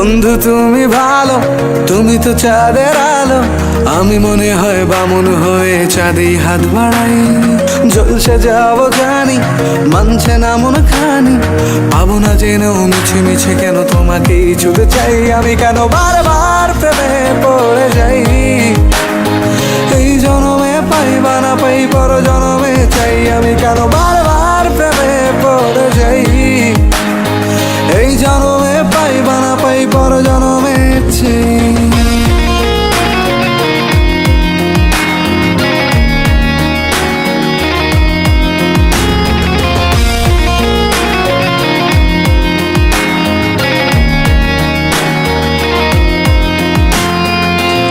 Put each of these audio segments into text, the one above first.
বন্ধু তুমি ভালো, তুমি তো চাঁদের আলো। আমি মনে হয় বামুন হয়ে চাঁদি হাত বাড়াই। জলসে যাবো জানি, মানছে না মন খানি। পাবো না জেনেও মিছে মিছে কেন তোমাকেই ছুতে চাই। আমি কেন বারবার প্রেমে পড়ে যাই। এই জনমে পাই বা না পাই, পর জনমে চাই। আমি কেন বারবার প্রেমে পড়ে যাই। এই জনমে পাই বা না পাই, পর জনমে চাই।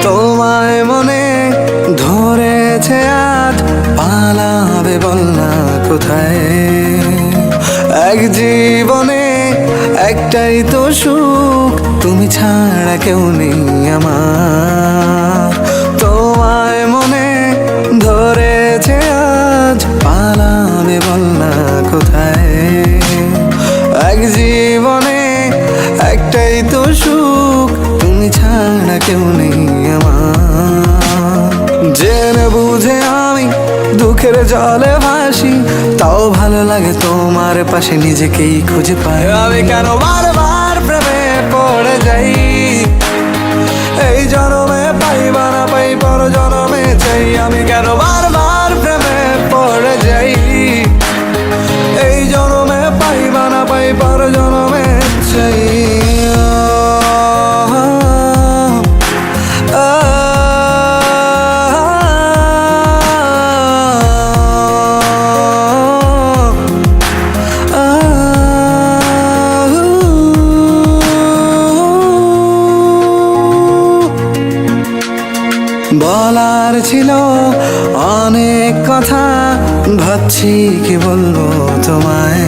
তোমায় মনে ধরেছে আজ, পালাবে বল না কোথায়। এক জীবনে একটাই তো সুখ, তুমি ছাড়া কেউ নেই আমার। তোমায় মনে ধরেছে আজ, পালাবে বল না কোথায়। এক জীবনে একটাই তো সুখ, তুমি ছাড়া কেউ নেই আমার। জেনে বুঝে আমি দুঃখের জলে ভাসি, তাও ভালো লাগে তোমার পাশে নিজেকেই খুঁজে পাই। আমি কেন বারবার প্রেমে পড়ে যাই। এই জনমে পাই বা না পাই, পর জনমে চাই। আমি কেন বারবার প্রেমে পড়ে যাই। এই জনমে পাই বা না পাই, পর জনমে চাই। বলার ছিল অনেক কথা, ভাবছি কি বলবো তোমায়।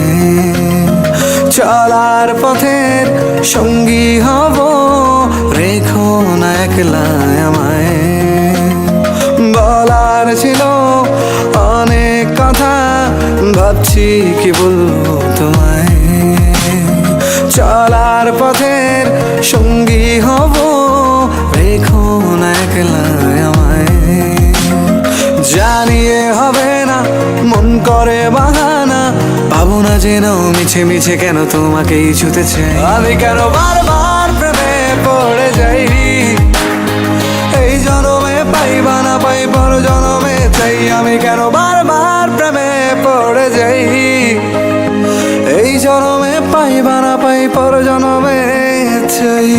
চলার পথের সঙ্গী হব, রেখো না একলা আমায়। বলার ছিল অনেক কথা, ভাবছি কি বলবো তোমায়। চলার পথের সঙ্গী হব, রেখো না একলা আমায়। জানিয়ে হবে না, মন করে বাহানা। পাবো না জেনেও মিছে মিছে কেন তোমাকেই ছুতে চাই। আমি কেন বারবার প্রেমে পড়ে যাই। এই জনমে পাই বা না পাই, পর জনমে চাই। আমি কেন বারবার প্রেমে পড়ে যাই। এই জনমে পাই বা না পাই, পর জনমে চাই।